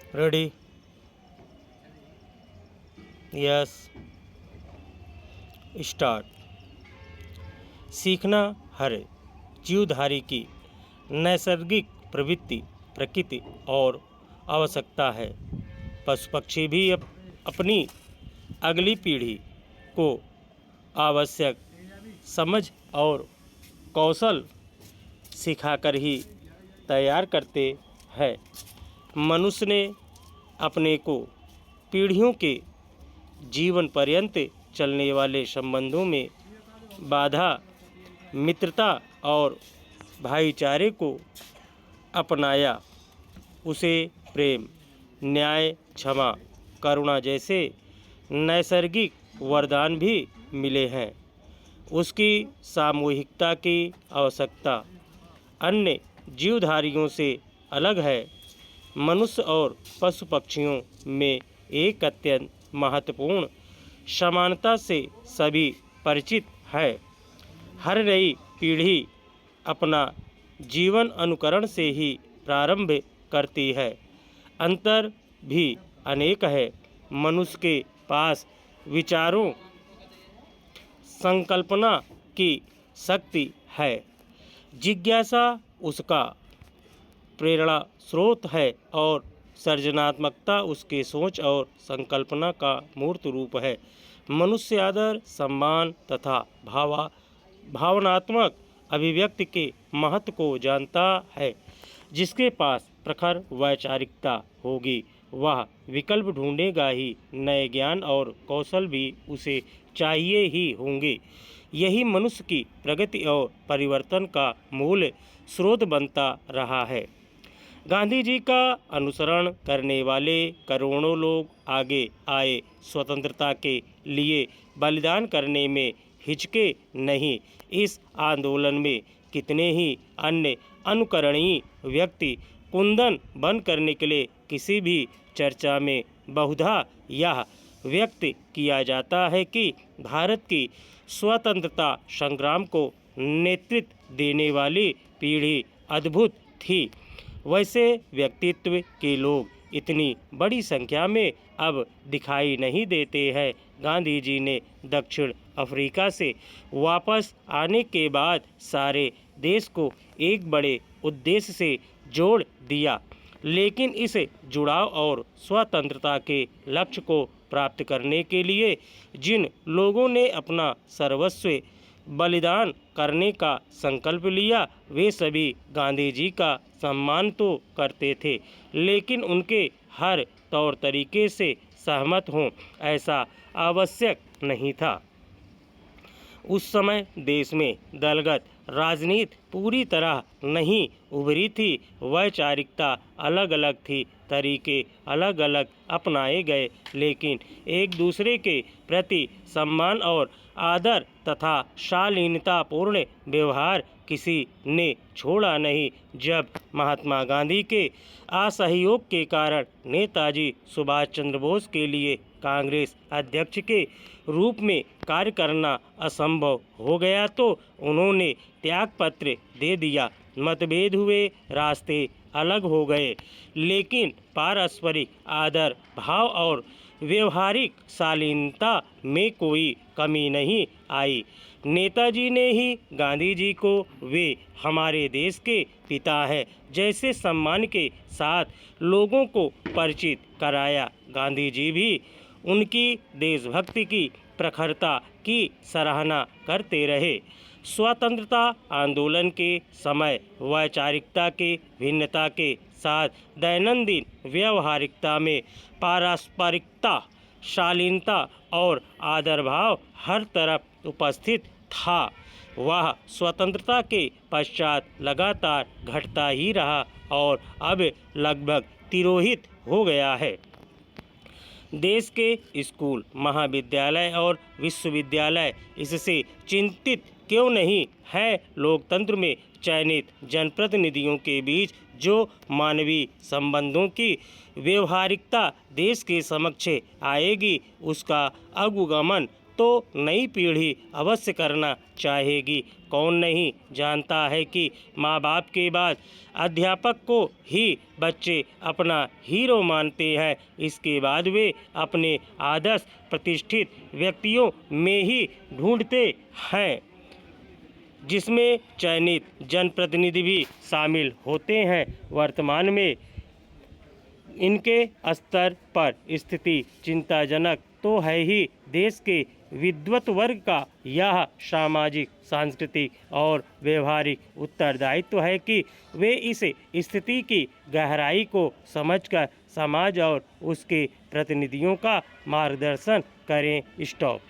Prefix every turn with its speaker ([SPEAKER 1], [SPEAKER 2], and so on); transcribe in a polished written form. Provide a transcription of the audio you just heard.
[SPEAKER 1] Ready. Yes. Start. सीखना हर जीवधारी की नैसर्गिक प्रवृत्ति, प्रकृति और आवश्यकता है। पशु पक्षी भी अपनी अगली पीढ़ी को आवश्यक समझ और कौशल सिखाकर ही तैयार करते हैं। मनुष्य ने अपने को पीढ़ियों के जीवन पर्यंत चलने वाले संबंधों में बाधा, मित्रता और भाईचारे को अपनाया। उसे प्रेम, न्याय, क्षमा, करुणा जैसे नैसर्गिक वरदान भी मिले हैं। उसकी सामूहिकता की आवश्यकता अन्य जीवधारियों से अलग है। मनुष्य और पशु पक्षियों में एक अत्यंत महत्वपूर्ण समानता से सभी परिचित है। हर नई पीढ़ी अपना जीवन अनुकरण से ही प्रारंभ करती है। अंतर भी अनेक है। मनुष्य के पास विचारों, संकल्पना की शक्ति है। जिज्ञासा उसका प्रेरणा स्रोत है और सृजनात्मकता उसके सोच और संकल्पना का मूर्त रूप है। मनुष्य आदर, सम्मान तथा भावनात्मक अभिव्यक्ति के महत्व को जानता है। जिसके पास प्रखर वैचारिकता होगी वह विकल्प ढूंढेगा ही। नए ज्ञान और कौशल भी उसे चाहिए ही होंगे। यही मनुष्य की प्रगति और परिवर्तन का मूल स्रोत बनता रहा है। गांधी जी का अनुसरण करने वाले करोड़ों लोग आगे आए। स्वतंत्रता के लिए बलिदान करने में हिचके नहीं। इस आंदोलन में कितने ही अन्य अनुकरणीय व्यक्ति कुंदन बन कर निकले। किसी भी चर्चा में बहुधा यह व्यक्त किया जाता है कि भारत की स्वतंत्रता संग्राम को नेतृत्व देने वाली पीढ़ी अद्भुत थी। वैसे व्यक्तित्व के लोग इतनी बड़ी संख्या में अब दिखाई नहीं देते हैं। गांधी जी ने दक्षिण अफ्रीका से वापस आने के बाद सारे देश को एक बड़े उद्देश्य से जोड़ दिया। लेकिन इस जुड़ाव और स्वतंत्रता के लक्ष्य को प्राप्त करने के लिए जिन लोगों ने अपना सर्वस्व बलिदान करने का संकल्प लिया वे सभी गांधी जी का सम्मान तो करते थे, लेकिन उनके हर तौर तरीके से सहमत हों ऐसा आवश्यक नहीं था। उस समय देश में दलगत राजनीति पूरी तरह नहीं उभरी थी। वैचारिकता अलग अलग थी, तरीके अलग अलग अपनाए गए, लेकिन एक दूसरे के प्रति सम्मान और आदर तथा शालीनतापूर्ण व्यवहार किसी ने छोड़ा नहीं। जब महात्मा गांधी के असहयोग के कारण नेताजी सुभाष चंद्र बोस के लिए कांग्रेस अध्यक्ष के रूप में कार्य करना असंभव हो गया तो उन्होंने त्यागपत्र दे दिया। मतभेद हुए, रास्ते अलग हो गए, लेकिन पारस्परिक आदर भाव और व्यवहारिक शालीनता में कोई कमी नहीं आई। नेताजी ने ही गांधी जी को वे हमारे देश के पिता हैं जैसे सम्मान के साथ लोगों को परिचित कराया। गांधी जी भी उनकी देशभक्ति की प्रखरता की सराहना करते रहे। स्वतंत्रता आंदोलन के समय वैचारिकता के भिन्नता के साथ दैनंदिन व्यवहारिकता में पारस्परिकता, शालीनता और आदर भाव हर तरफ उपस्थित था। वह स्वतंत्रता के पश्चात लगातार घटता ही रहा और अब लगभग तिरोहित हो गया है। देश के स्कूल, महाविद्यालय और विश्वविद्यालय इससे चिंतित क्यों नहीं है? लोकतंत्र में चयनित जनप्रतिनिधियों के बीच जो मानवीय संबंधों की व्यवहारिकता देश के समक्ष आएगी उसका अनुगमन तो नई पीढ़ी अवश्य करना चाहेगी। कौन नहीं जानता है कि माँ बाप के बाद अध्यापक को ही बच्चे अपना हीरो मानते हैं। इसके बाद वे अपने आदर्श प्रतिष्ठित व्यक्तियों में ही ढूंढते हैं, जिसमें चयनित जनप्रतिनिधि भी शामिल होते हैं। वर्तमान में इनके स्तर पर स्थिति चिंताजनक तो है ही। देश के विद्वत वर्ग का यह सामाजिक, सांस्कृतिक और व्यवहारिक उत्तरदायित्व है कि वे इस स्थिति की गहराई को समझकर समाज और उसके प्रतिनिधियों का मार्गदर्शन करें। स्टॉप।